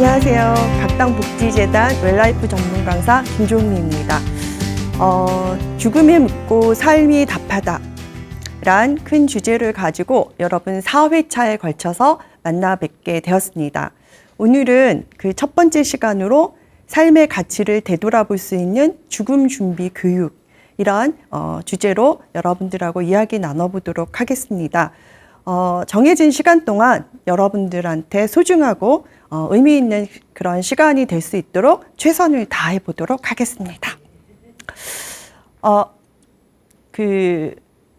안녕하세요. 각당복지재단 웰라이프 전문 강사 김종미입니다. 죽음에 묻고 삶이 답하다 란 큰 주제를 가지고 여러분 4회차에 걸쳐서 만나 뵙게 되었습니다. 오늘은 그 첫 번째 시간으로 삶의 가치를 되돌아볼 수 있는 죽음 준비 교육 이러한 주제로 여러분들하고 이야기 나눠보도록 하겠습니다. 정해진 시간 동안 여러분들한테 소중하고 의미 있는 그런 시간이 될 수 있도록 최선을 다해 보도록 하겠습니다.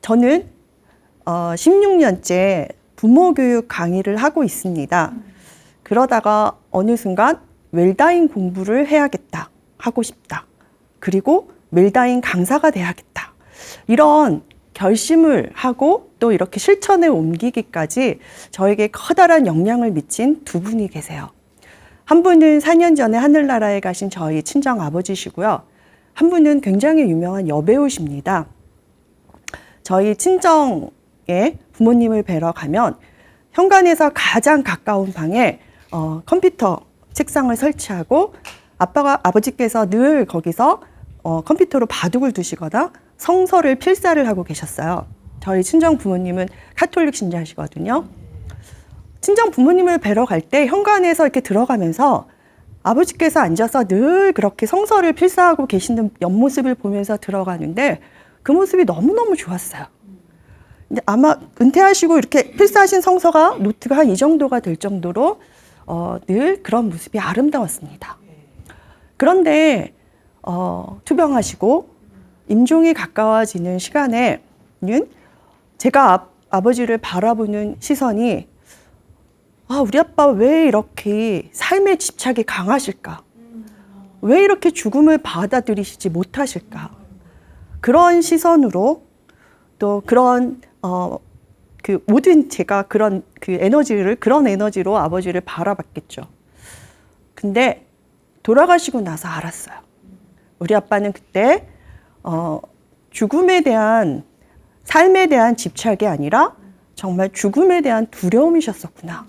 저는 16년째 부모 교육 강의를 하고 있습니다. 그러다가 어느 순간 웰다잉 공부를 해야겠다, 하고 싶다. 그리고 웰다잉 강사가 돼야겠다. 이런 결심을 하고 또 이렇게 실천에 옮기기까지 저에게 커다란 영향을 미친 두 분이 계세요. 한 분은 4년 전에 하늘나라에 가신 저희 친정 아버지시고요. 한 분은 굉장히 유명한 여배우십니다. 저희 친정에 부모님을 뵈러 가면 현관에서 가장 가까운 방에 컴퓨터 책상을 설치하고 아버지께서 늘 거기서 컴퓨터로 바둑을 두시거나 성서를 필사를 하고 계셨어요. 저희 친정 부모님은 카톨릭 신자시거든요. 친정 부모님을 뵈러 갈 때 현관에서 이렇게 들어가면서 아버지께서 앉아서 늘 그렇게 성서를 필사하고 계시는 옆모습을 보면서 들어가는데 그 모습이 너무너무 좋았어요. 근데 아마 은퇴하시고 이렇게 필사하신 성서가 노트가 한 이 정도가 될 정도로 늘 그런 모습이 아름다웠습니다. 그런데 투병하시고 임종이 가까워지는 시간에는 제가 아버지를 바라보는 시선이 우리 아빠 왜 이렇게 삶의 집착이 강하실까? 왜 이렇게 죽음을 받아들이시지 못하실까? 그런 시선으로 또 그런 모든 제가 그런 에너지로 아버지를 바라봤겠죠. 근데 돌아가시고 나서 알았어요. 우리 아빠는 그때 죽음에 대한 삶에 대한 집착이 아니라 정말 죽음에 대한 두려움이셨었구나.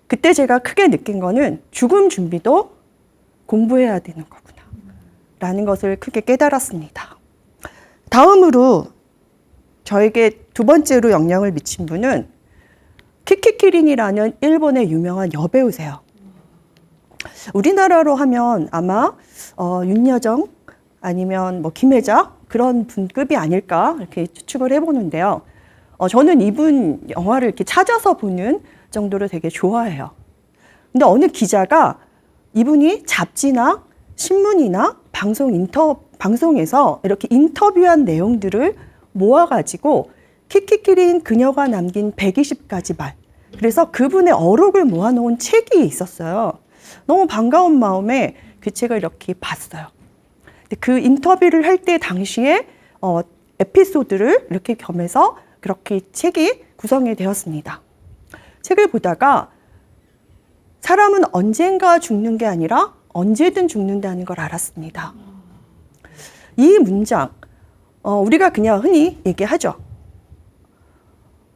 그때 제가 크게 느낀 거는 죽음 준비도 공부해야 되는 거구나 라는 것을 크게 깨달았습니다. 다음으로 저에게 두 번째로 영향을 미친 분은 키키키린이라는 일본의 유명한 여배우세요. 우리나라로 하면 아마 윤여정 아니면 김혜자 그런 분급이 아닐까 이렇게 추측을 해보는데요. 저는 이분 영화를 이렇게 찾아서 보는 정도로 되게 좋아해요. 근데 어느 기자가 이분이 잡지나 신문이나 방송에서 이렇게 인터뷰한 내용들을 모아가지고 키키키린 그녀가 남긴 120가지 말, 그래서 그분의 어록을 모아놓은 책이 있었어요. 너무 반가운 마음에 그 책을 이렇게 봤어요. 그 인터뷰를 할 때 당시에 에피소드를 이렇게 겸해서 그렇게 책이 구성이 되었습니다. 책을 보다가 사람은 언젠가 죽는 게 아니라 언제든 죽는다는 걸 알았습니다. 이 문장, 우리가 그냥 흔히 얘기하죠.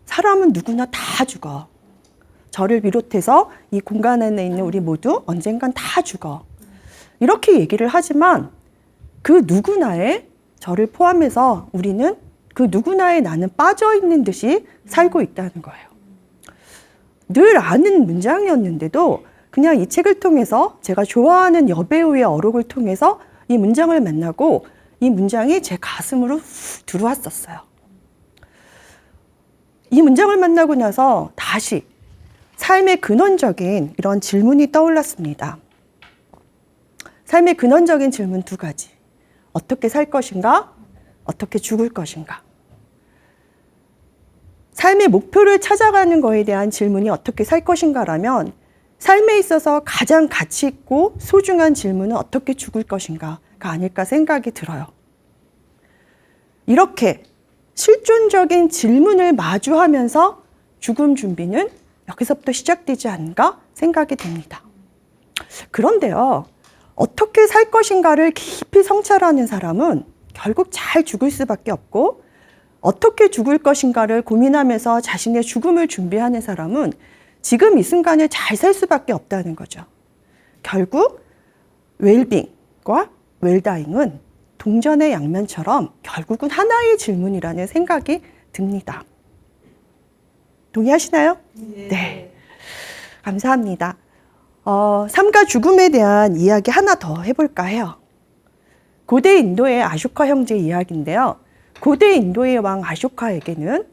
사람은 누구나 다 죽어. 저를 비롯해서 이 공간 안에 있는 우리 모두 언젠간 다 죽어. 이렇게 얘기를 하지만 그 누구나에 저를 포함해서 우리는 그 누구나에 나는 빠져있는 듯이 살고 있다는 거예요. 늘 아는 문장이었는데도 그냥 이 책을 통해서 제가 좋아하는 여배우의 어록을 통해서 이 문장을 만나고 이 문장이 제 가슴으로 훅 들어왔었어요. 이 문장을 만나고 나서 다시 삶의 근원적인 이런 질문이 떠올랐습니다. 삶의 근원적인 질문 두 가지. 어떻게 살 것인가? 어떻게 죽을 것인가? 삶의 목표를 찾아가는 거에 대한 질문이 어떻게 살 것인가라면 삶에 있어서 가장 가치 있고 소중한 질문은 어떻게 죽을 것인가가 아닐까 생각이 들어요. 이렇게 실존적인 질문을 마주하면서 죽음 준비는 여기서부터 시작되지 않은가 생각이 됩니다. 그런데요, 어떻게 살 것인가를 깊이 성찰하는 사람은 결국 잘 죽을 수밖에 없고 어떻게 죽을 것인가를 고민하면서 자신의 죽음을 준비하는 사람은 지금 이 순간을 잘 살 수밖에 없다는 거죠. 결국 웰빙과 웰다잉은 동전의 양면처럼 결국은 하나의 질문이라는 생각이 듭니다. 동의하시나요? 네. 감사합니다. 삶과 죽음에 대한 이야기 하나 더 해볼까 해요. 고대 인도의 아쇼카 형제 이야기인데요. 고대 인도의 왕 아쇼카에게는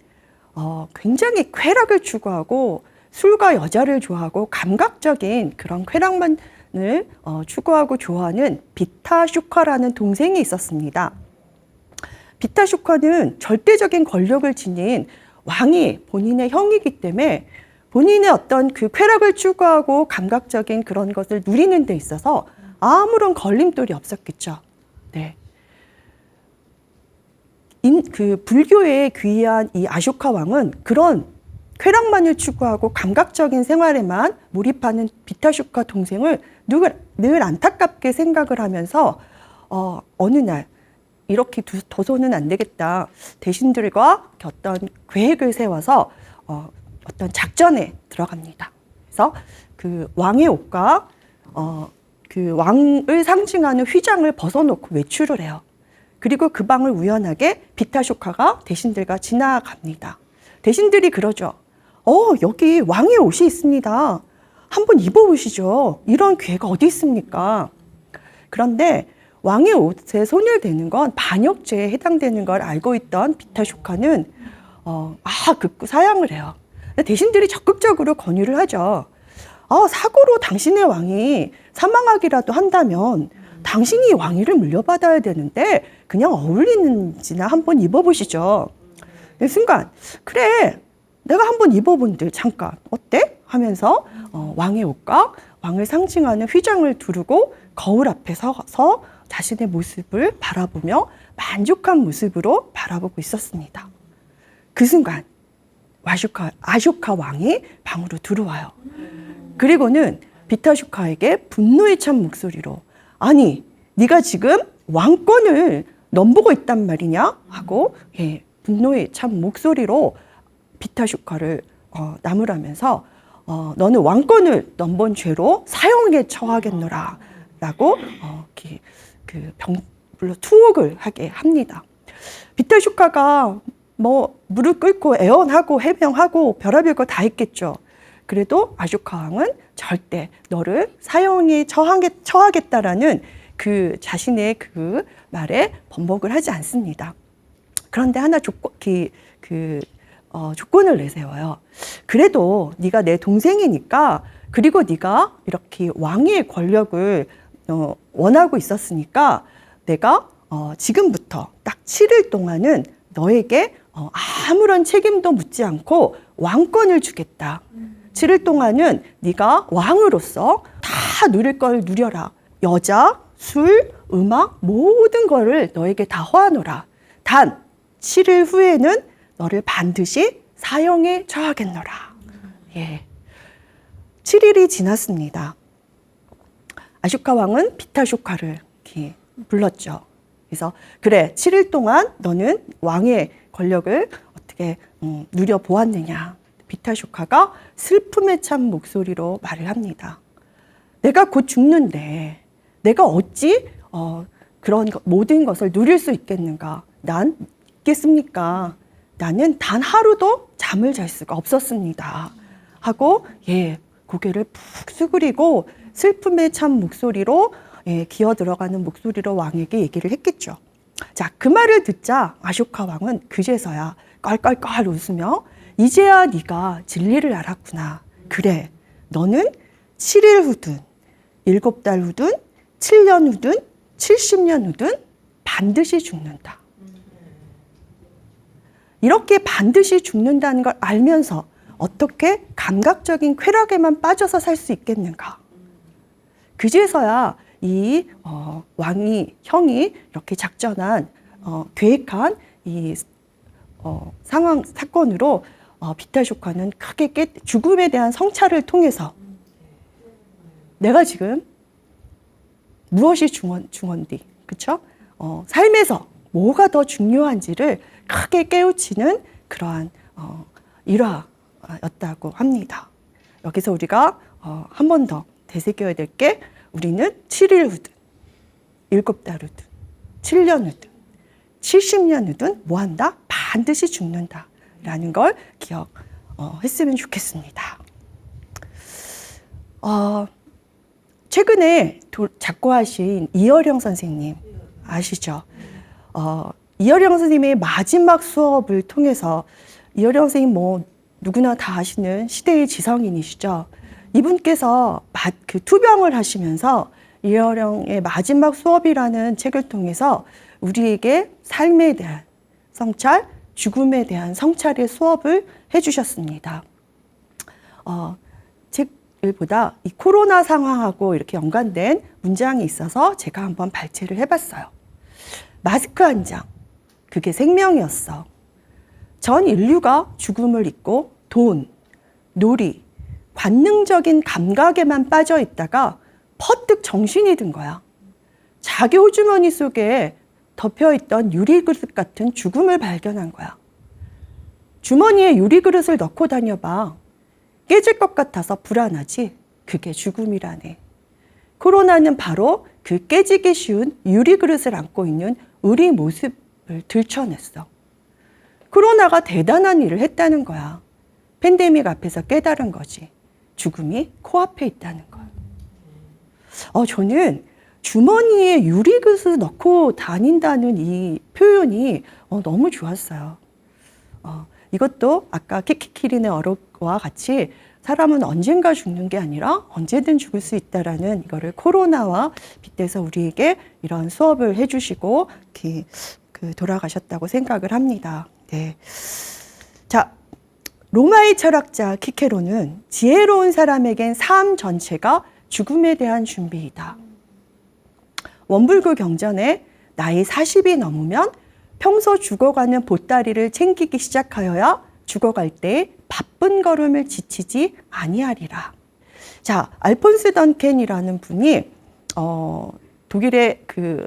굉장히 쾌락을 추구하고 술과 여자를 좋아하고 감각적인 그런 쾌락만을 추구하고 좋아하는 비타쇼카라는 동생이 있었습니다. 비타쇼카는 절대적인 권력을 지닌 왕이 본인의 형이기 때문에 본인의 어떤 그 쾌락을 추구하고 감각적인 그런 것을 누리는 데 있어서 아무런 걸림돌이 없었겠죠. 네. 그 불교에 귀의한 이 아쇼카 왕은 그런 쾌락만을 추구하고 감각적인 생활에만 몰입하는 비타쇼카 동생을 늘 안타깝게 생각을 하면서 어느 날 이렇게 둬서는 안 되겠다. 대신들과 어떤 계획을 세워서 어떤 작전에 들어갑니다. 그래서 그 왕의 옷과 그 왕을 상징하는 휘장을 벗어놓고 외출을 해요. 그리고 그 방을 우연하게 비타쇼카가 대신들과 지나갑니다. 대신들이 그러죠. 여기 왕의 옷이 있습니다. 한번 입어보시죠. 이런 기회가 어디 있습니까? 그런데 왕의 옷에 손을 대는 건 반역죄에 해당되는 걸 알고 있던 비타쇼카는 극구 사양을 해요. 대신들이 적극적으로 권유를 하죠. 사고로 당신의 왕이 사망하기라도 한다면 당신이 왕위를 물려받아야 되는데 그냥 어울리는지나 한번 입어보시죠. 순간 그래 내가 한번 입어본들 잠깐 어때? 하면서 왕의 옷과 왕을 상징하는 휘장을 두르고 거울 앞에 서서 자신의 모습을 바라보며 만족한 모습으로 바라보고 있었습니다. 그 순간 아쇼카 왕이 방으로 들어와요. 그리고는 비타쇼카에게 분노에 찬 목소리로 아니 네가 지금 왕권을 넘보고 있단 말이냐? 하고 분노에 찬 목소리로 비타쇼카를 나무라면서 너는 왕권을 넘본 죄로 사형에 처하겠노라 라고 물론 투옥을 하게 합니다. 비타쇼카가 무릎 꿇고 애원하고 해명하고 별의별 거 다 했겠죠. 그래도 아쇼카 왕은 절대 너를 사형에 처하겠다라는 그 자신의 그 말에 번복을 하지 않습니다. 그런데 하나 조건을 내세워요. 그래도 네가 내 동생이니까 그리고 네가 이렇게 왕위의 권력을 원하고 있었으니까 내가 지금부터 딱 7일 동안은 너에게 아무런 책임도 묻지 않고 왕권을 주겠다. 7일 동안은 네가 왕으로서 다 누릴 걸 누려라. 여자, 술, 음악 모든 거를 너에게 다 허하노라. 단 7일 후에는 너를 반드시 사형에 처하겠노라. 7일이 지났습니다. 아쇼카 왕은 비타쇼카를 이렇게 불렀죠. 그래서 그래 7일 동안 너는 왕의 권력을 어떻게 누려보았느냐. 비타쇼카가 슬픔에 찬 목소리로 말을 합니다. 내가 곧 죽는데 내가 어찌 그런 모든 것을 누릴 수 있겠는가. 난 있겠습니까? 나는 단 하루도 잠을 잘 수가 없었습니다. 하고 고개를 푹 수그리고 슬픔에 찬 목소리로 기어 들어가는 목소리로 왕에게 얘기를 했겠죠. 자, 그 말을 듣자 아쇼카 왕은 그제서야 껄껄껄 웃으며 이제야 네가 진리를 알았구나. 그래, 너는 7일 후든 7달 후든 7년 후든 70년 후든 반드시 죽는다. 이렇게 반드시 죽는다는 걸 알면서 어떻게 감각적인 쾌락에만 빠져서 살 수 있겠는가. 그제서야 이 형이 이렇게 작전한 계획한 이 사건으로 비타쇼카는 크게 죽음에 대한 성찰을 통해서 내가 지금 무엇이 중헌디, 그쵸? 삶에서 뭐가 더 중요한지를 크게 깨우치는 그러한 일화였다고 합니다. 여기서 우리가 한 번 더 되새겨야 될 게 우리는 7일 후든 7달 후든 7년 후든 70년 후든 뭐한다? 반드시 죽는다 라는 걸 기억했으면 좋겠습니다. 최근에 작고하신 이어령 선생님 아시죠? 이어령 선생님의 마지막 수업을 통해서 이어령 선생님 뭐 누구나 다 아시는 시대의 지성인이시죠. 이분께서 그 투병을 하시면서 이어령의 마지막 수업이라는 책을 통해서 우리에게 삶에 대한 성찰, 죽음에 대한 성찰의 수업을 해주셨습니다. 책을 보다 이 코로나 상황하고 이렇게 연관된 문장이 있어서 제가 한번 발췌를 해봤어요. 마스크 한 장, 그게 생명이었어. 전 인류가 죽음을 잊고 돈, 놀이, 관능적인 감각에만 빠져 있다가 퍼뜩 정신이 든 거야. 자기 호주머니 속에 덮여있던 유리그릇 같은 죽음을 발견한 거야. 주머니에 유리그릇을 넣고 다녀봐. 깨질 것 같아서 불안하지? 그게 죽음이라네. 코로나는 바로 그 깨지기 쉬운 유리그릇을 안고 있는 우리 모습을 들춰냈어. 코로나가 대단한 일을 했다는 거야. 팬데믹 앞에서 깨달은 거지. 죽음이 코앞에 있다는 걸. 저는 주머니에 유리그릇을 넣고 다닌다는 이 표현이 너무 좋았어요. 이것도 아까 키키키린의 어록과 같이 사람은 언젠가 죽는 게 아니라 언제든 죽을 수 있다라는 이거를 코로나와 빗대서 우리에게 이런 수업을 해주시고 돌아가셨다고 생각을 합니다. 네. 자, 로마의 철학자 키케로는 지혜로운 사람에겐 삶 전체가 죽음에 대한 준비이다. 원불교 경전에 나이 40이 넘으면 평소 죽어가는 보따리를 챙기기 시작하여야 죽어갈 때 바쁜 걸음을 지치지 아니하리라. 자, 알폰스 던켄이라는 분이 독일의 그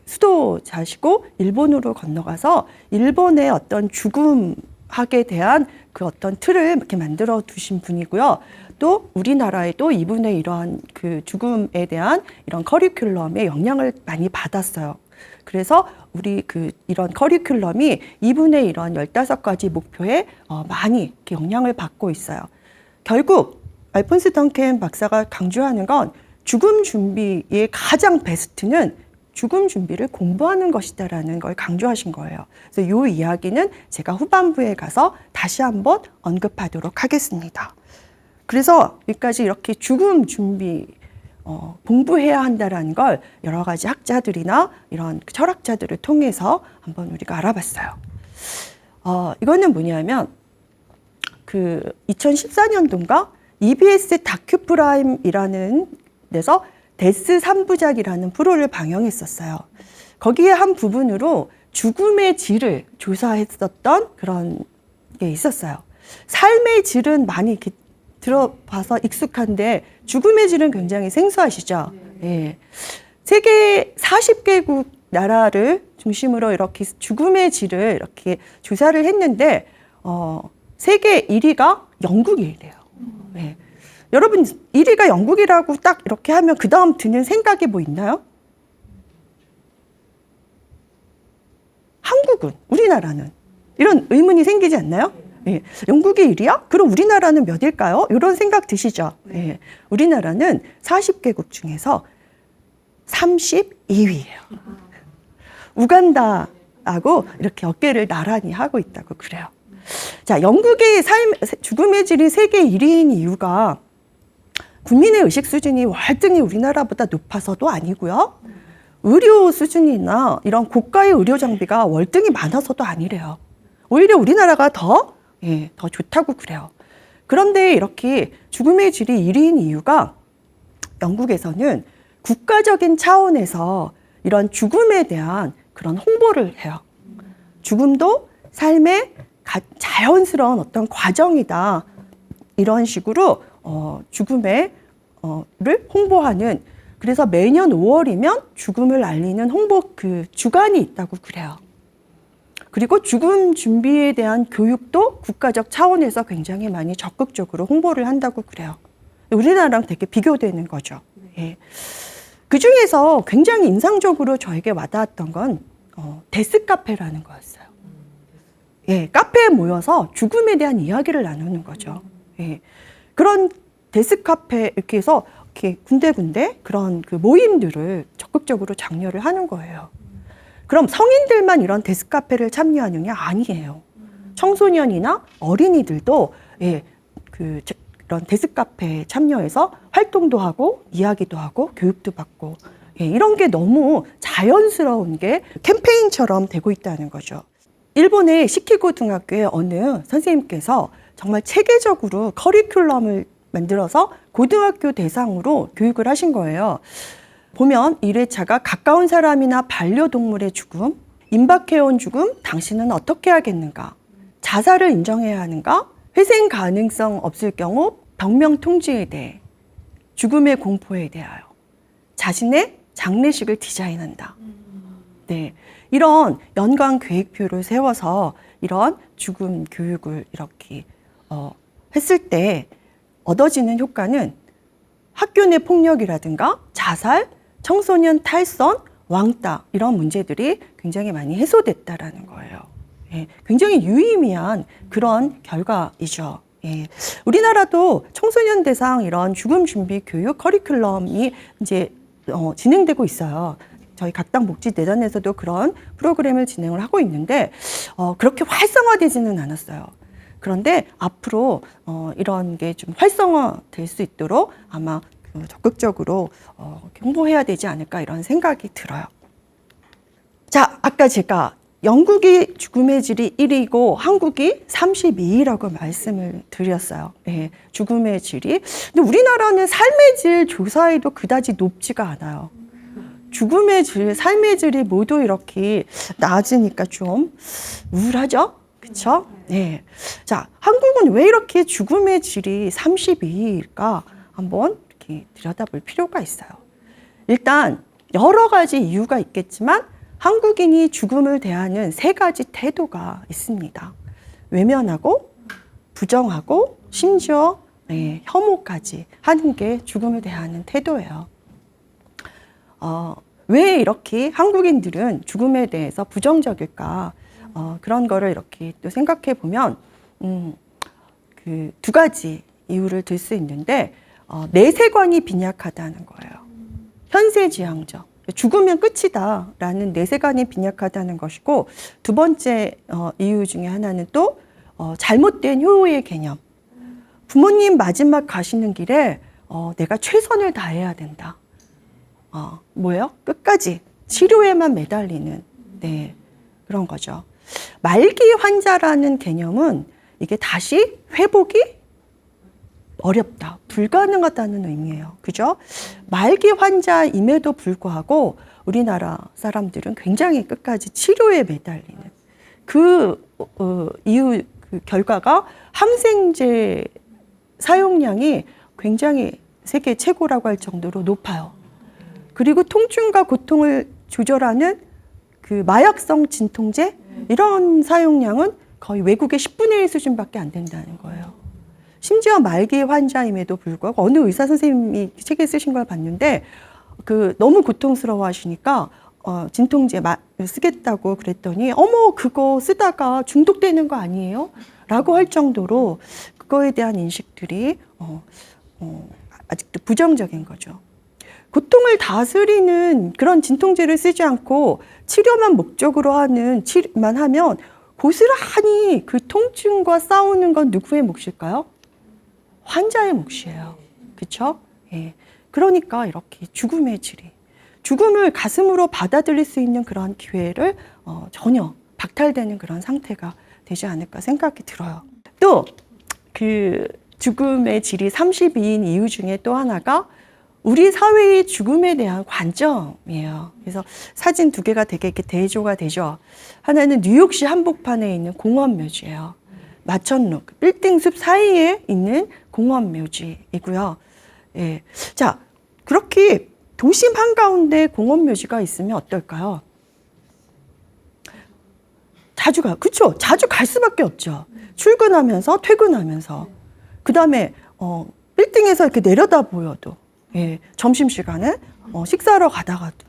수도자시고 일본으로 건너가서 일본의 어떤 죽음학에 대한 그 어떤 틀을 이렇게 만들어 두신 분이고요. 또 우리나라에도 이분의 이러한 그 죽음에 대한 이런 커리큘럼에 영향을 많이 받았어요. 그래서 우리 이런 커리큘럼이 이분의 이런 15가지 목표에 많이 이렇게 영향을 받고 있어요. 결국 알폰스 던켄 박사가 강조하는 건 죽음 준비의 가장 베스트는 죽음 준비를 공부하는 것이다라는 걸 강조하신 거예요. 그래서 이 이야기는 제가 후반부에 가서 다시 한번 언급하도록 하겠습니다. 그래서 여기까지 이렇게 죽음 준비 공부해야 한다라는 걸 여러 가지 학자들이나 이런 철학자들을 통해서 한번 우리가 알아봤어요. 이거는 뭐냐면 2014년도인가 EBS 다큐프라임이라는 데서 데스 3부작이라는 프로를 방영했었어요. 거기에 한 부분으로 죽음의 질을 조사했었던 그런 게 있었어요. 삶의 질은 많이 들어봐서 익숙한데 죽음의 질은 굉장히 생소하시죠? 네. 세계 40개국 나라를 중심으로 이렇게 죽음의 질을 이렇게 조사를 했는데 세계 1위가 영국이래요. 네. 여러분 1위가 영국이라고 딱 이렇게 하면 그 다음 드는 생각이 뭐 있나요? 한국은, 우리나라는 이런 의문이 생기지 않나요? 예, 영국이 1위야? 그럼 우리나라는 몇일까요? 이런 생각 드시죠? 예, 우리나라는 40개국 중에서 32위예요. 우간다하고 이렇게 어깨를 나란히 하고 있다고 그래요. 자, 영국의 죽음의 질이 세계 1위인 이유가 국민의 의식 수준이 월등히 우리나라보다 높아서도 아니고요. 의료 수준이나 이런 고가의 의료 장비가 월등히 많아서도 아니래요. 오히려 우리나라가 더 좋다고 그래요. 그런데 이렇게 죽음의 질이 1위인 이유가 영국에서는 국가적인 차원에서 이런 죽음에 대한 그런 홍보를 해요. 죽음도 삶의 자연스러운 어떤 과정이다. 이런 식으로 죽음을 홍보하는, 그래서 매년 5월이면 죽음을 알리는 홍보 주간이 있다고 그래요. 그리고 죽음 준비에 대한 교육도 국가적 차원에서 굉장히 많이 적극적으로 홍보를 한다고 그래요. 우리나라랑 되게 비교되는 거죠. 예. 그 중에서 굉장히 인상적으로 저에게 와닿았던 건 데스카페라는 거였어요. 예, 카페에 모여서 죽음에 대한 이야기를 나누는 거죠. 예. 그런 데스카페 이렇게 해서 이렇게 군데군데 그런 그 모임들을 적극적으로 장려를 하는 거예요. 그럼 성인들만 이런 데스카페를 참여하느냐? 아니에요. 청소년이나 어린이들도 그런 데스카페에 참여해서 활동도 하고 이야기도 하고 교육도 받고 이런 게 너무 자연스러운 게 캠페인처럼 되고 있다는 거죠. 일본의 시키고등학교의 어느 선생님께서 정말 체계적으로 커리큘럼을 만들어서 고등학교 대상으로 교육을 하신 거예요. 보면 1회차가 가까운 사람이나 반려동물의 죽음, 임박해온 죽음, 당신은 어떻게 하겠는가? 자살을 인정해야 하는가? 회생 가능성 없을 경우 병명 통지에 대해, 죽음의 공포에 대하여, 자신의 장례식을 디자인한다. 네, 이런 연관 계획표를 세워서 이런 죽음 교육을 이렇게 했을 때 얻어지는 효과는 학교 내 폭력이라든가 자살, 청소년 탈선, 왕따 이런 문제들이 굉장히 많이 해소됐다라는 거예요. 예, 굉장히 유의미한 그런 결과이죠. 예, 우리나라도 청소년 대상 이런 죽음 준비 교육 커리큘럼이 이제 진행되고 있어요. 저희 각당 복지재단에서도 그런 프로그램을 진행을 하고 있는데 그렇게 활성화되지는 않았어요. 그런데 앞으로 이런 게 좀 활성화될 수 있도록 아마 적극적으로 홍보해야 되지 않을까 이런 생각이 들어요. 자, 아까 제가 영국이 죽음의 질이 1위고 한국이 32위라고 말씀을 드렸어요. 네, 죽음의 질이. 근데 우리나라는 삶의 질 조사에도 그다지 높지가 않아요. 죽음의 질, 삶의 질이 모두 이렇게 낮으니까 좀 우울하죠? 그렇죠? 네. 자, 한국은 왜 이렇게 죽음의 질이 32위일까? 한번 이렇게 들여다볼 필요가 있어요. 일단 여러 가지 이유가 있겠지만 한국인이 죽음을 대하는 3가지 태도가 있습니다. 외면하고 부정하고 심지어 혐오까지 하는 게 죽음을 대하는 태도예요. 왜 이렇게 한국인들은 죽음에 대해서 부정적일까? 그런 거를 이렇게 또 생각해 보면 그 2가지 이유를 들 수 있는데 내세관이 빈약하다는 거예요. 현세지향적. 죽으면 끝이다라는 내세관이 빈약하다는 것이고 2번째 이유 중에 하나는 또 잘못된 효의 개념. 부모님 마지막 가시는 길에 내가 최선을 다해야 된다. 뭐예요? 끝까지 치료에만 매달리는 그런 거죠. 말기 환자라는 개념은 이게 다시 회복이 어렵다, 불가능하다는 의미예요. 그죠? 말기 환자임에도 불구하고 우리나라 사람들은 굉장히 끝까지 치료에 매달리는 그 이유, 그 결과가 항생제 사용량이 굉장히 세계 최고라고 할 정도로 높아요. 그리고 통증과 고통을 조절하는 그 마약성 진통제 이런 사용량은 거의 외국의 10분의 1 수준밖에 안 된다는 거예요. 심지어 말기 환자임에도 불구하고 어느 의사 선생님이 책에 쓰신 걸 봤는데 너무 고통스러워 하시니까 진통제 쓰겠다고 그랬더니 어머 그거 쓰다가 중독되는 거 아니에요? 라고 할 정도로 그거에 대한 인식들이 아직도 부정적인 거죠. 고통을 다스리는 그런 진통제를 쓰지 않고 치료만 목적으로 치료만 하면 고스란히 그 통증과 싸우는 건 누구의 몫일까요? 환자의 몫이에요. 그렇죠? 예. 그러니까 이렇게 죽음을 가슴으로 받아들일 수 있는 그런 기회를 전혀 박탈되는 그런 상태가 되지 않을까 생각이 들어요. 또 그 죽음의 질이 32인 이유 중에 또 하나가 우리 사회의 죽음에 대한 관점이에요. 그래서 사진 2개가 되게 이렇게 대조가 되죠. 하나는 뉴욕시 한복판에 있는 공원묘지예요. 마천룩, 빌딩 숲 사이에 있는 공원묘지이고요. 예. 자, 그렇게 도심 한가운데 공원묘지가 있으면 어떨까요? 자주 가요. 그쵸? 자주 갈 수밖에 없죠. 출근하면서, 퇴근하면서. 그 다음에, 빌딩에서 이렇게 내려다 보여도, 예, 점심시간에, 식사하러 가다가도.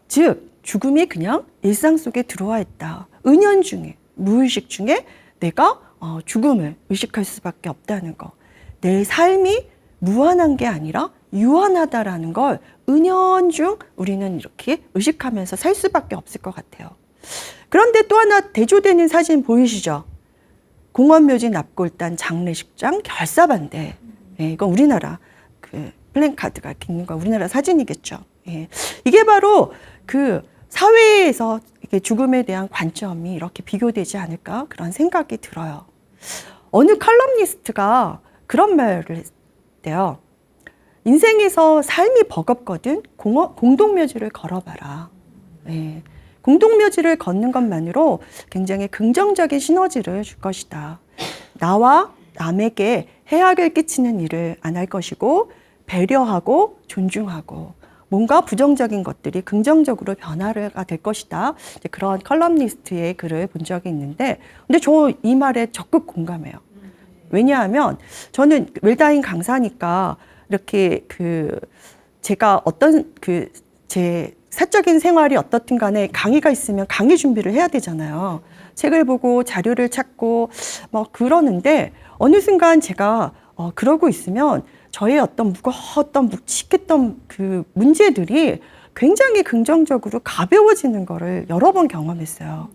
즉, 죽음이 그냥 일상 속에 들어와 있다. 은연중에, 무의식 중에 내가 죽음을 의식할 수밖에 없다는 거. 내 삶이 무한한 게 아니라 유한하다라는 걸 은연중 우리는 이렇게 의식하면서 살 수밖에 없을 것 같아요. 그런데 또 하나 대조되는 사진 보이시죠? 공원묘지 납골단 장례식장 결사반대. 예, 이건 우리나라 그 플랜카드가 있는 거 우리나라 사진이겠죠. 예, 이게 바로 그 사회에서 이게 죽음에 대한 관점이 이렇게 비교되지 않을까 그런 생각이 들어요. 어느 칼럼니스트가 그런 말을 했대요. 인생에서 삶이 버겁거든 공동묘지를 걸어봐라. 예, 공동묘지를 걷는 것만으로 굉장히 긍정적인 시너지를 줄 것이다. 나와 남에게 해악을 끼치는 일을 안 할 것이고 배려하고 존중하고 뭔가 부정적인 것들이 긍정적으로 변화가 될 것이다. 이제 그런 컬럼니스트의 글을 본 적이 있는데, 근데 저 이 말에 적극 공감해요. 왜냐하면 저는 웰다잉 강사니까 이렇게 제가 어떤 제 사적인 생활이 어떻든 간에 강의가 있으면 강의 준비를 해야 되잖아요. 책을 보고 자료를 찾고 뭐 그러는데 어느 순간 제가 그러고 있으면 저의 어떤 무거웠던 묵직했던 그 문제들이 굉장히 긍정적으로 가벼워지는 거를 여러 번 경험했어요.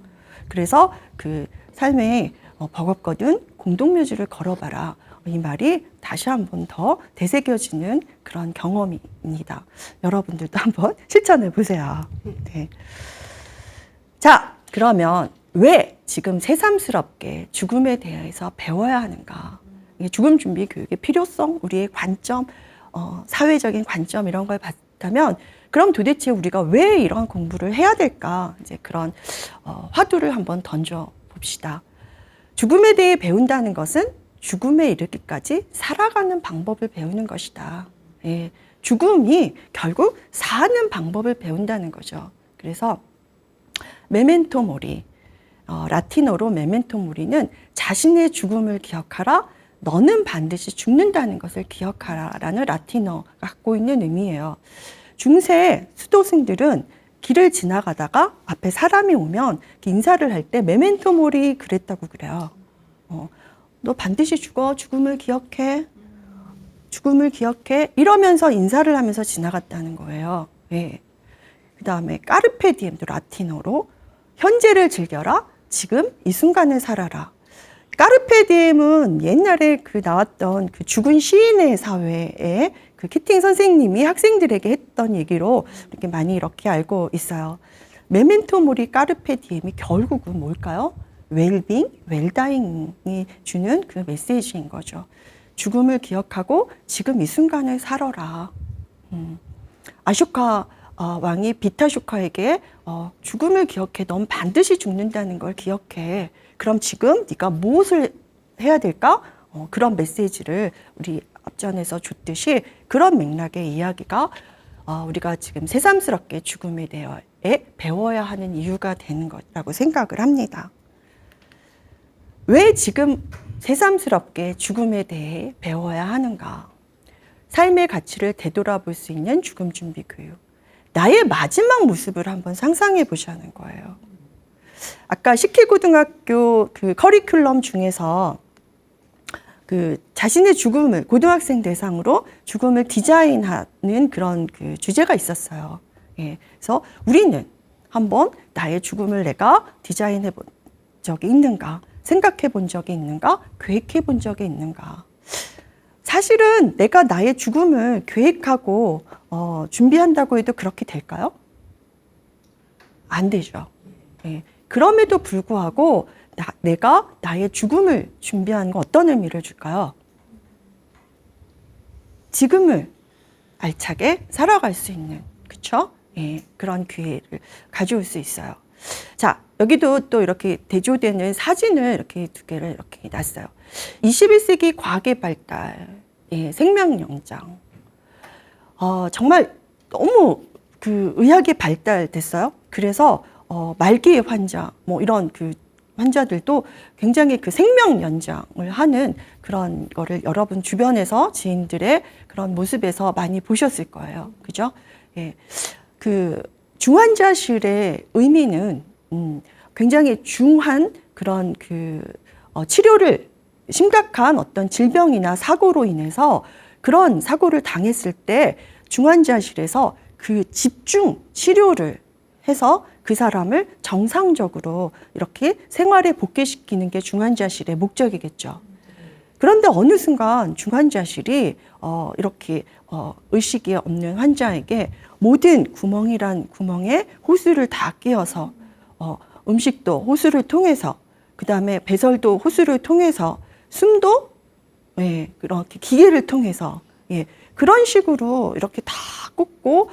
그래서 그 삶에 버겁거든 공동묘지를 걸어봐라. 이 말이 다시 한 번 더 되새겨지는 그런 경험입니다. 여러분들도 한번 실천해 보세요. 네. 자, 그러면 왜 지금 새삼스럽게 죽음에 대해서 배워야 하는가? 죽음 준비 교육의 필요성, 우리의 관점, 사회적인 관점 이런 걸 봤다면 그럼 도대체 우리가 왜 이런 공부를 해야 될까? 이제 그런 화두를 한번 던져 봅시다. 죽음에 대해 배운다는 것은 죽음에 이르기까지 살아가는 방법을 배우는 것이다. 예, 죽음이 결국 사는 방법을 배운다는 거죠. 그래서 메멘토 모리, 라틴어로 메멘토 모리는 자신의 죽음을 기억하라, 너는 반드시 죽는다는 것을 기억하라라는 라틴어가 갖고 있는 의미예요. 중세 수도승들은 길을 지나가다가 앞에 사람이 오면 인사를 할 때 메멘토 모리 그랬다고 그래요. 너 반드시 죽어, 죽음을 기억해, 죽음을 기억해 이러면서 인사를 하면서 지나갔다는 거예요. 예. 그 다음에 까르페 디엠도 라틴어로 현재를 즐겨라, 지금 이 순간을 살아라. 까르페 디엠은 옛날에 나왔던 그 죽은 시인의 사회에 그 키팅 선생님이 학생들에게 했던 얘기로 이렇게 많이 이렇게 알고 있어요. 메멘토 모리 까르페 디엠이 결국은 뭘까요? 웰빙, 웰다잉이 주는 그 메시지인 거죠. 죽음을 기억하고 지금 이 순간을 살아라. 아쇼카 왕이 비타쇼카에게 죽음을 기억해. 넌 반드시 죽는다는 걸 기억해. 그럼 지금 네가 무엇을 해야 될까? 그런 메시지를 우리 앞전에서 줬듯이 그런 맥락의 이야기가 우리가 지금 새삼스럽게 죽음에 대해 배워야 하는 이유가 되는 거라고 생각을 합니다. 왜 지금 새삼스럽게 죽음에 대해 배워야 하는가? 삶의 가치를 되돌아볼 수 있는 죽음 준비 교육. 나의 마지막 모습을 한번 상상해 보자는 거예요. 아까 식희고등학교 그 커리큘럼 중에서 자신의 죽음을 고등학생 대상으로 죽음을 디자인하는 그런 그 주제가 있었어요. 예, 그래서 우리는 한번 나의 죽음을 내가 디자인해 본 적이 있는가? 생각해 본 적이 있는가? 계획해 본 적이 있는가? 사실은 내가 나의 죽음을 계획하고 준비한다고 해도 그렇게 될까요? 안 되죠. 예. 그럼에도 불구하고 내가 나의 죽음을 준비하는 건 어떤 의미를 줄까요? 지금을 알차게 살아갈 수 있는, 그렇죠? 예, 그런 기회를 가져올 수 있어요. 자, 여기도 또 이렇게 대조되는 사진을 이렇게 두 개를 이렇게 놨어요. 21세기 과학의 발달, 예, 생명영장. 정말 너무 의학이 발달됐어요. 그래서 말기 환자, 뭐 이런 그 환자들도 굉장히 그 생명 연장을 하는 그런 거를 여러분 주변에서 지인들의 그런 모습에서 많이 보셨을 거예요. 그죠? 예. 그 중환자실의 의미는 굉장히 중한 그런 그 치료를 심각한 어떤 질병이나 사고로 인해서 그런 사고를 당했을 때 중환자실에서 그 집중 치료를 해서 그 사람을 정상적으로 이렇게 생활에 복귀시키는 게 중환자실의 목적이겠죠. 그런데 어느 순간 중환자실이 이렇게 의식이 없는 환자에게 모든 구멍이란 구멍에 호스를 다 끼워서 음식도 호스를 통해서 그다음에 배설도 호스를 통해서 숨도 그렇게 기계를 통해서 그런 식으로 이렇게 다 꽂고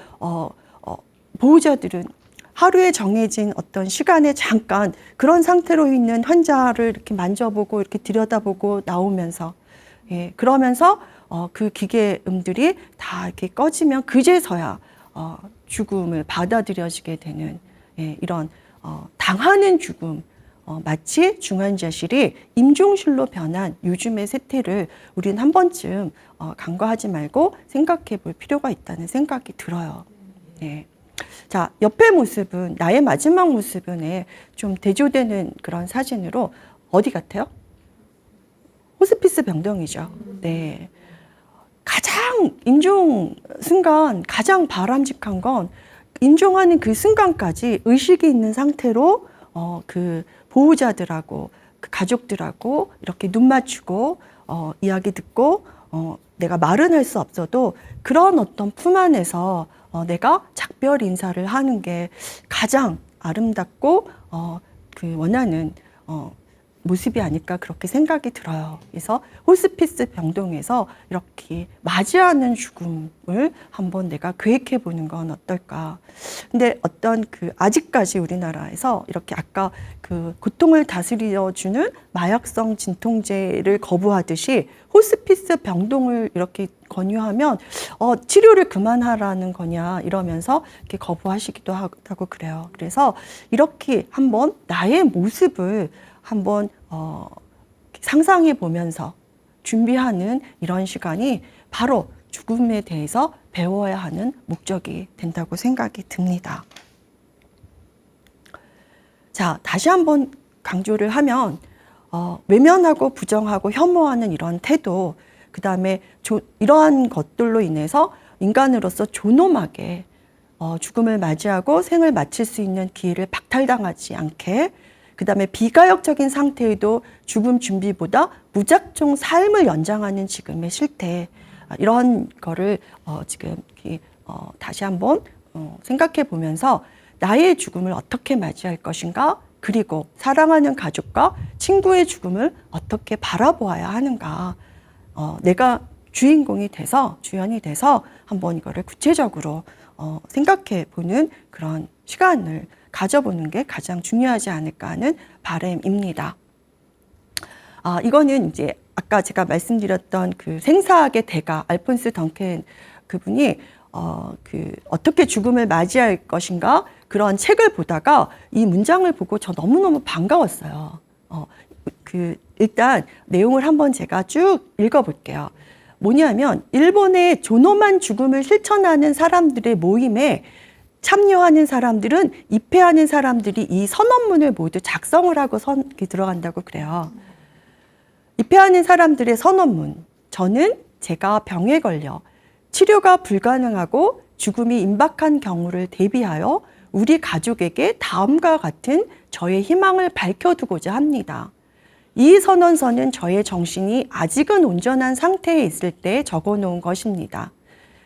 보호자들은 하루에 정해진 어떤 시간에 잠깐 그런 상태로 있는 환자를 이렇게 만져보고 이렇게 들여다보고 나오면서 그러면서 그 기계음들이 다 이렇게 꺼지면 그제서야 죽음을 받아들여지게 되는 이런 당하는 죽음, 마치 중환자실이 임종실로 변한 요즘의 세태를 우리는 한 번쯤 간과하지 말고 생각해 볼 필요가 있다는 생각이 들어요. 자, 옆의 모습은, 나의 마지막 모습은 좀 대조되는 그런 사진으로 어디 같아요? 호스피스 병동이죠. 네. 가장 임종 순간 가장 바람직한 건 임종하는 그 순간까지 의식이 있는 상태로 그 보호자들하고 그 가족들하고 이렇게 눈 맞추고 이야기 듣고 내가 말은 할 수 없어도 그런 어떤 품 안에서 내가 작별 인사를 하는 게 가장 아름답고 그 원하는 모습이 아닐까 그렇게 생각이 들어요. 그래서 호스피스 병동에서 이렇게 맞이하는 죽음을 한번 내가 계획해 보는 건 어떨까. 근데 어떤 그 아직까지 우리나라에서 이렇게 아까 그 고통을 다스려 주는 마약성 진통제를 거부하듯이 호스피스 병동을 이렇게 권유하면 치료를 그만하라는 거냐 이러면서 이렇게 거부하시기도 하고 그래요. 그래서 이렇게 한번 나의 모습을 한번 상상해 보면서 준비하는 이런 시간이 바로 죽음에 대해서 배워야 하는 목적이 된다고 생각이 듭니다. 자, 다시 한번 강조를 하면 외면하고 부정하고 혐오하는 이런 태도, 그 다음에 이러한 것들로 인해서 인간으로서 존엄하게 죽음을 맞이하고 생을 마칠 수 있는 기회를 박탈당하지 않게, 그 다음에 비가역적인 상태에도 죽음 준비보다 무작정 삶을 연장하는 지금의 실태, 이런 거를 지금 다시 한번 생각해 보면서 나의 죽음을 어떻게 맞이할 것인가, 그리고 사랑하는 가족과 친구의 죽음을 어떻게 바라보아야 하는가, 내가 주인공이 돼서, 주연이 돼서 한번 이거를 구체적으로 생각해 보는 그런 시간을 가져보는 게 가장 중요하지 않을까 하는 바람입니다. 이거는 이제 아까 제가 말씀드렸던 그 생사학의 대가 알폰스 덩켄 그분이 어떻게 죽음을 맞이할 것인가 그런 책을 보다가 이 문장을 보고 저 너무너무 반가웠어요. 일단 내용을 한번 제가 쭉 읽어볼게요. 뭐냐면 일본의 존엄한 죽음을 실천하는 사람들의 모임에 참여하는 사람들은 입회하는 사람들이 이 선언문을 모두 작성을 하고 들어간다고 그래요. 입회하는 사람들의 선언문. 저는 제가 병에 걸려 치료가 불가능하고 죽음이 임박한 경우를 대비하여 우리 가족에게 다음과 같은 저의 희망을 밝혀두고자 합니다. 이 선언서는 저의 정신이 아직은 온전한 상태에 있을 때 적어놓은 것입니다.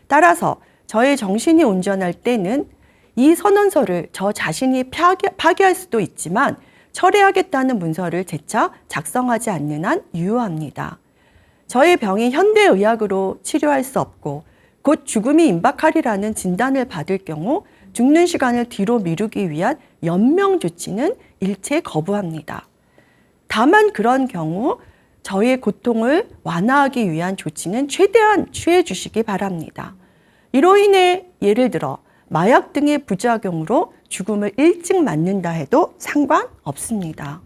따라서 저의 정신이 온전할 때는 이 선언서를 저 자신이 파기할 수도 있지만 철회하겠다는 문서를 재차 작성하지 않는 한 유효합니다. 저의 병이 현대의학으로 치료할 수 없고 곧 죽음이 임박하리라는 진단을 받을 경우 죽는 시간을 뒤로 미루기 위한 연명 조치는 일체 거부합니다. 다만 그런 경우 저의 고통을 완화하기 위한 조치는 최대한 취해 주시기 바랍니다. 이로 인해 예를 들어 마약 등의 부작용으로 죽음을 일찍 맞는다 해도 상관없습니다.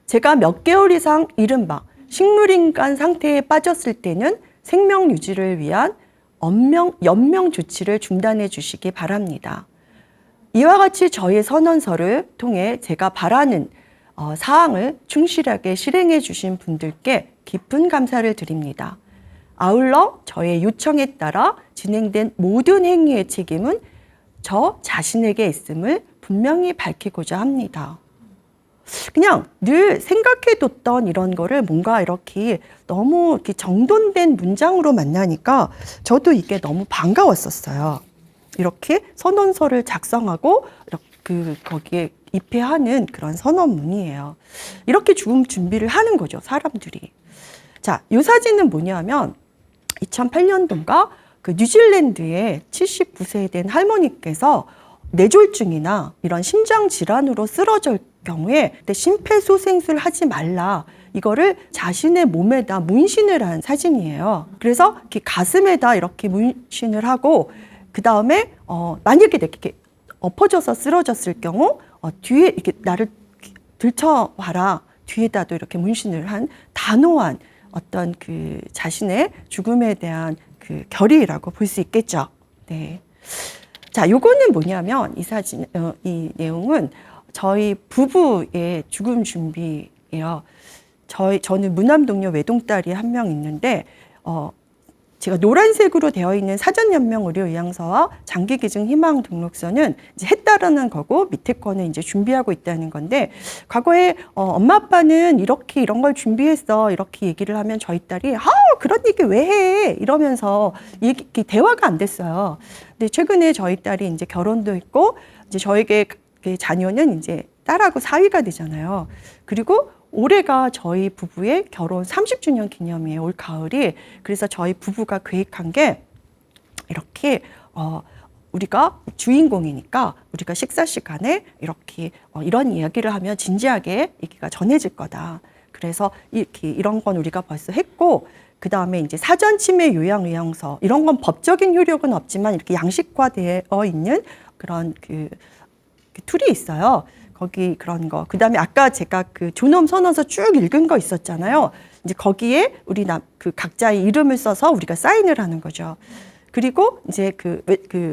제가 몇 개월 이상 이른바 식물인간 상태에 빠졌을 때는 생명 유지를 위한 연명 조치를 중단해 주시기 바랍니다. 이와 같이 저의 선언서를 통해 제가 바라는 사항을 충실하게 실행해 주신 분들께 깊은 감사를 드립니다. 아울러 저의 요청에 따라 진행된 모든 행위의 책임은 저 자신에게 있음을 분명히 밝히고자 합니다. 그냥 늘 생각해뒀던 이런 거를 뭔가 이렇게 너무 이렇게 정돈된 문장으로 만나니까 저도 이게 너무 반가웠었어요. 이렇게 선언서를 작성하고 거기에 입회하는 그런 선언문이에요. 이렇게 죽음 준비를 하는 거죠, 사람들이. 자, 이 사진은 뭐냐면 2008년도인가 그 뉴질랜드의 79세 된 할머니께서 뇌졸중이나 이런 심장 질환으로 쓰러질 경우에 심폐소생술 하지 말라. 이거를 자신의 몸에다 문신을 한 사진이에요. 그래서 이렇게 가슴에다 이렇게 문신을 하고 그 다음에 만약에 이렇게 엎어져서 쓰러졌을 경우 뒤에 이렇게 나를 들쳐와라. 뒤에다도 이렇게 문신을 한 단호한 어떤 그 자신의 죽음에 대한 그 결의라고 볼 수 있겠죠. 네. 자, 요거는 뭐냐면 이 사진, 이 내용은 저희 부부의 죽음 준비예요. 저는 무남동녀 외동딸이 한 명 있는데, 제가 노란색으로 되어 있는 사전연명 의료의향서와 장기기증 희망 등록서는 이제 했다라는 거고 밑에 거는 이제 준비하고 있다는 건데, 과거에 엄마 아빠는 이렇게 이런 걸 준비했어 이렇게 얘기를 하면 저희 딸이 그런 얘기 왜 해 이러면서 대화가 안 됐어요. 근데 최근에 저희 딸이 이제 결혼도 했고 이제 저에게 그 자녀는 이제 딸하고 사위가 되잖아요. 그리고 올해가 저희 부부의 결혼 30주년 기념이에요. 올 가을이. 그래서 저희 부부가 계획한 게 이렇게 우리가 주인공이니까 우리가 식사 시간에 이렇게 이런 이야기를 하면 진지하게 얘기가 전해질 거다. 그래서 이렇게 이런 건 우리가 벌써 했고 그 다음에 이제 사전 치매 요양 의향서 이런 건 법적인 효력은 없지만 이렇게 양식화되어 있는 그런 그 툴이 있어요. 거기 그런 거. 그 다음에 아까 제가 그 존엄 선언서 쭉 읽은 거 있었잖아요. 이제 거기에 우리 그 각자의 이름을 써서 우리가 사인을 하는 거죠. 그리고 이제 그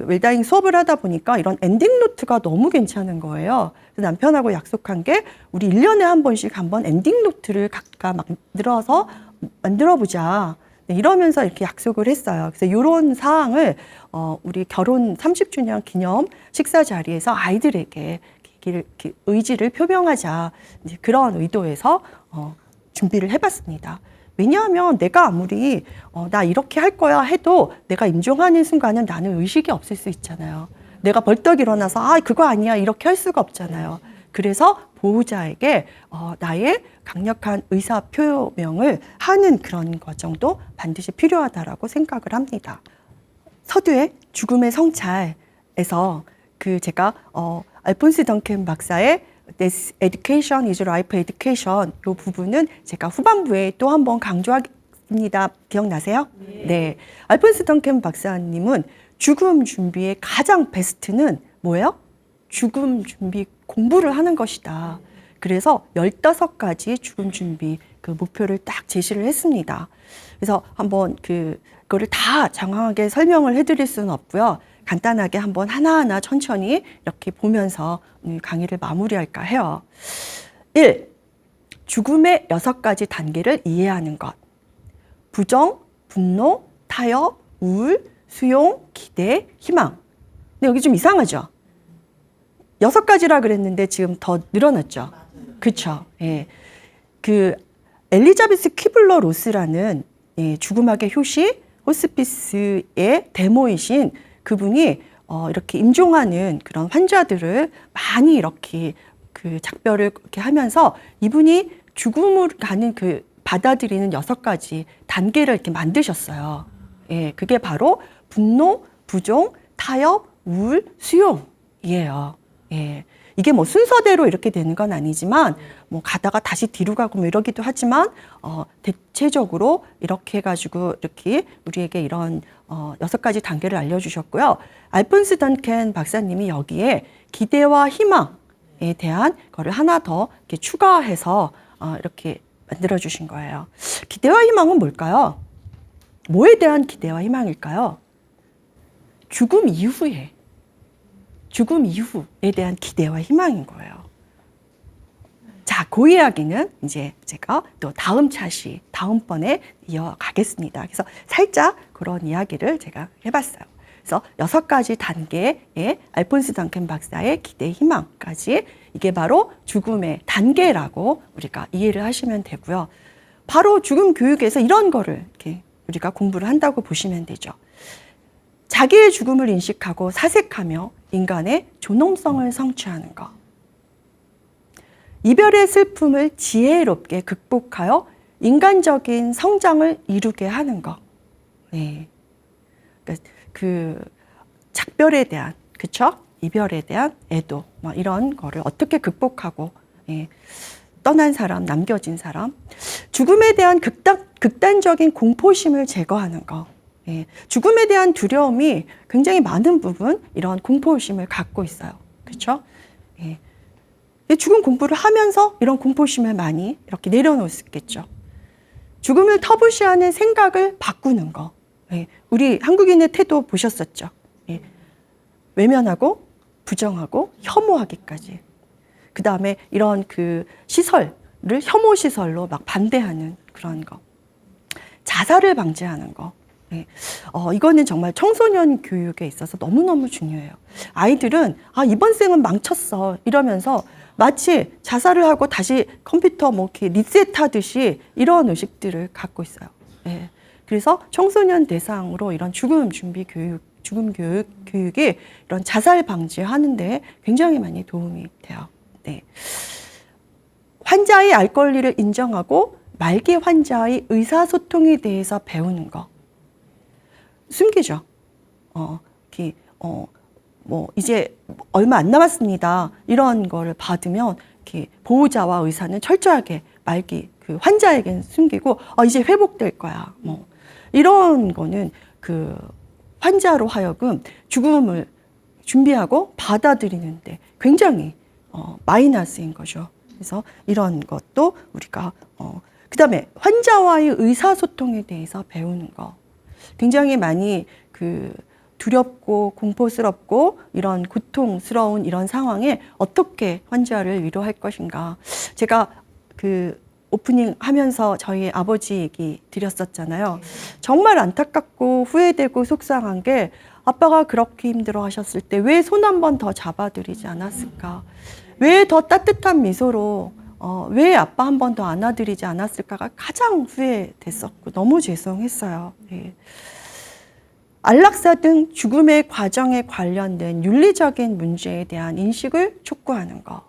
웰다잉 수업을 하다 보니까 이런 엔딩 노트가 너무 괜찮은 거예요. 그래서 남편하고 약속한 게 우리 1년에 한 번씩 한번 엔딩 노트를 각각 만들어 보자. 네, 이러면서 이렇게 약속을 했어요. 그래서 이런 사항을 우리 결혼 30주년 기념 식사 자리에서 아이들에게 이렇게 의지를 표명하자 이제 그런 의도에서 준비를 해봤습니다. 왜냐하면 내가 아무리 나 이렇게 할 거야 해도 내가 임종하는 순간은 나는 의식이 없을 수 있잖아요. 내가 벌떡 일어나서 그거 아니야 이렇게 할 수가 없잖아요. 그래서 보호자에게 나의 강력한 의사 표명을 하는 그런 과정도 반드시 필요하다라고 생각을 합니다. 서두에 죽음의 성찰에서 제가 알폰스 던켄 박사의 This Education is Life Education 이 부분은 제가 후반부에 또 한 번 강조하겠습니다. 기억나세요? 네. 알폰스 던켄 박사님은 죽음 준비의 가장 베스트는 뭐예요? 죽음 준비 공부를 하는 것이다. 그래서 15가지 죽음 준비 그 목표를 딱 제시를 했습니다. 그래서 한번 그거를 다 장황하게 설명을 해드릴 수는 없고요. 간단하게 한번 하나하나 천천히 이렇게 보면서 강의를 마무리할까 해요. 1. 죽음의 6가지 단계를 이해하는 것. 부정, 분노, 타협, 우울, 수용, 기대, 희망. 근데 여기 좀 이상하죠? 6가지라 그랬는데 지금 더 늘어났죠? 그렇죠. 예. 엘리자베스 퀴블러 로스라는 죽음학의 효시, 호스피스의 데모이신 그분이 이렇게 임종하는 그런 환자들을 많이 이렇게 작별을 이렇게 하면서 이분이 죽음을 가는 받아들이는 6가지 단계를 이렇게 만드셨어요. 예, 그게 바로 분노, 부종, 타협, 우울, 수용이에요. 예. 이게 뭐 순서대로 이렇게 되는 건 아니지만 뭐 가다가 다시 뒤로 가고 뭐 이러기도 하지만 대체적으로 이렇게 해가지고 이렇게 우리에게 이런 6가지 단계를 알려주셨고요. 알폰스 던켄 박사님이 여기에 기대와 희망에 대한 거를 하나 더 이렇게 추가해서 이렇게 만들어주신 거예요. 기대와 희망은 뭘까요? 뭐에 대한 기대와 희망일까요? 죽음 이후에, 죽음 이후에 대한 기대와 희망인 거예요. 자, 그 이야기는 이제 제가 또 다음 차시, 다음번에 이어가겠습니다. 그래서 살짝 그런 이야기를 제가 해봤어요. 그래서 6가지 단계의 알폰스 던켄 박사의 기대, 희망까지 이게 바로 죽음의 단계라고 우리가 이해를 하시면 되고요. 바로 죽음 교육에서 이런 거를 이렇게 우리가 공부를 한다고 보시면 되죠. 자기의 죽음을 인식하고 사색하며 인간의 존엄성을 성취하는 것. 이별의 슬픔을 지혜롭게 극복하여 인간적인 성장을 이루게 하는 것. 네. 그 작별에 대한, 그쵸? 이별에 대한 애도, 뭐 이런 거를 어떻게 극복하고, 떠난 사람, 남겨진 사람. 죽음에 대한 극단적인 공포심을 제거하는 것. 죽음에 대한 두려움이 굉장히 많은 부분 이런 공포심을 갖고 있어요. 그렇죠? 죽음 공부를 하면서 이런 공포심을 많이 이렇게 내려놓을 수 있겠죠. 죽음을 터부시하는 생각을 바꾸는 거. 우리 한국인의 태도 보셨었죠. 외면하고 부정하고 혐오하기까지. 그 다음에 이런 그 시설을 혐오 시설로 막 반대하는 그런 거. 자살을 방지하는 거. 이거는 정말 청소년 교육에 있어서 너무너무 중요해요. 아이들은 이번 생은 망쳤어 이러면서 마치 자살을 하고 다시 컴퓨터 뭐 이렇게 리셋하듯이 이런 의식들을 갖고 있어요. 그래서 청소년 대상으로 이런 죽음 준비 교육, 죽음 교육이 이런 자살 방지하는 데 굉장히 많이 도움이 돼요. 환자의 알 권리를 인정하고 말기 환자의 의사소통에 대해서 배우는 거. 숨기죠. 뭐 이제 얼마 안 남았습니다. 이런 거를 받으면 이렇게 보호자와 의사는 철저하게 말기 그 환자에게는 숨기고 이제 회복될 거야. 뭐 이런 거는 그 환자로 하여금 죽음을 준비하고 받아들이는데 굉장히 마이너스인 거죠. 그래서 이런 것도 우리가 그다음에 환자와의 의사소통에 대해서 배우는 거. 굉장히 많이 그 두렵고 공포스럽고 이런 고통스러운 이런 상황에 어떻게 환자를 위로할 것인가. 제가 그 오프닝 하면서 저희 아버지 얘기 드렸었잖아요. 정말 안타깝고 후회되고 속상한 게 아빠가 그렇게 힘들어 하셨을 때 왜 손 한 번 더 잡아드리지 않았을까. 왜 더 따뜻한 미소로 왜 아빠 한 번 더 안아드리지 않았을까가 가장 후회됐었고 너무 죄송했어요. 안락사 등 죽음의 과정에 관련된 윤리적인 문제에 대한 인식을 촉구하는 것.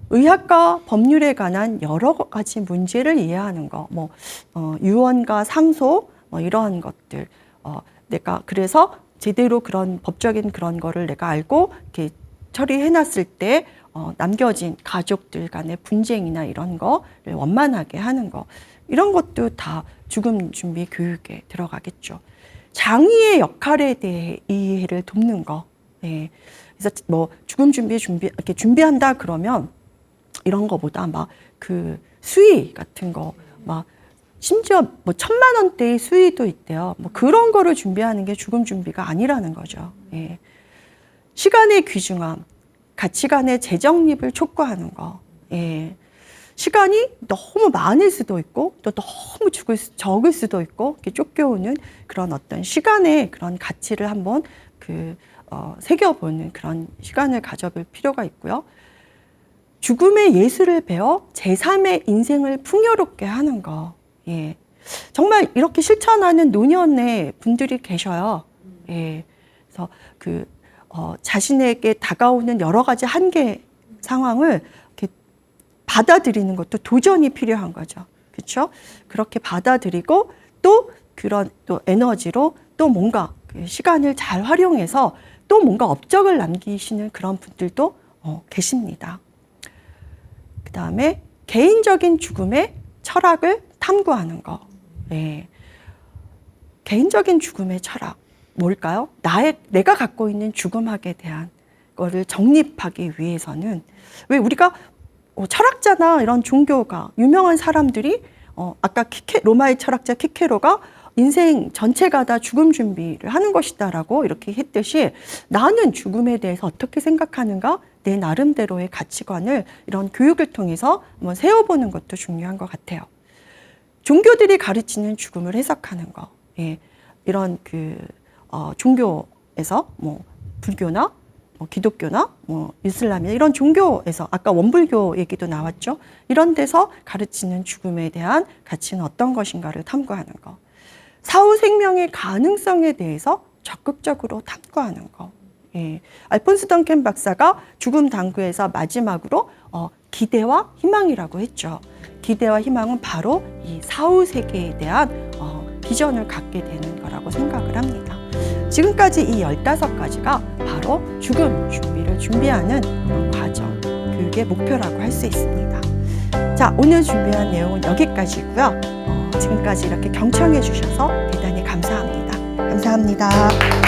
의학과 법률에 관한 여러 가지 문제를 이해하는 것. 뭐 유언과 상소 뭐 이러한 것들. 내가 그래서 제대로 그런 법적인 그런 거를 내가 알고 이렇게 처리해놨을 때 남겨진 가족들 간의 분쟁이나 이런 거를 원만하게 하는 거. 이런 것도 다 죽음 준비 교육에 들어가겠죠. 장의의 역할에 대해 이해를 돕는 거. 그래서 뭐 죽음 이렇게 준비한다 그러면 이런 거보다 막 그 수의 같은 거, 막 심지어 뭐 1,000만 원대의 수의도 있대요. 뭐 그런 거를 준비하는 게 죽음 준비가 아니라는 거죠. 시간의 귀중함, 가치관의 재정립을 촉구하는 거. 시간이 너무 많을 수도 있고 또 너무 적을 수도 있고 이렇게 쫓겨오는 그런 어떤 시간의 그런 가치를 한번 새겨보는 그런 시간을 가져볼 필요가 있고요. 죽음의 예술을 배워 제3의 인생을 풍요롭게 하는 거. 정말 이렇게 실천하는 노년의 분들이 계셔요. 그래서 자신에게 다가오는 여러 가지 한계 상황을 이렇게 받아들이는 것도 도전이 필요한 거죠. 그렇죠? 그렇게 받아들이고 또 그런 또 에너지로 또 뭔가 그 시간을 잘 활용해서 또 뭔가 업적을 남기시는 그런 분들도 계십니다. 그 다음에 개인적인 죽음의 철학을 탐구하는 거. 네. 개인적인 죽음의 철학 뭘까요? 내가 갖고 있는 죽음학에 대한 거를 정립하기 위해서는 왜 우리가 철학자나 이런 종교가 유명한 사람들이 아까 로마의 철학자 키케로가 인생 전체가 다 죽음 준비를 하는 것이다라고 이렇게 했듯이 나는 죽음에 대해서 어떻게 생각하는가 내 나름대로의 가치관을 이런 교육을 통해서 한번 세워보는 것도 중요한 것 같아요. 종교들이 가르치는 죽음을 해석하는 거, 예, 이런 종교에서 불교나 기독교나 이슬람이나 이런 종교에서 아까 원불교 얘기도 나왔죠. 이런 데서 가르치는 죽음에 대한 가치는 어떤 것인가를 탐구하는 거. 사후 생명의 가능성에 대해서 적극적으로 탐구하는 거. 예. 알폰스 던켄 박사가 죽음 당구에서 마지막으로 기대와 희망이라고 했죠. 기대와 희망은 바로 이 사후 세계에 대한 비전을 갖게 되는 거라고 생각을 합니다. 지금까지 이 15가지가 바로 죽음 준비를 준비하는 그런 과정, 교육의 목표라고 할 수 있습니다. 자, 오늘 준비한 내용은 여기까지고요. 지금까지 이렇게 경청해 주셔서 대단히 감사합니다. 감사합니다.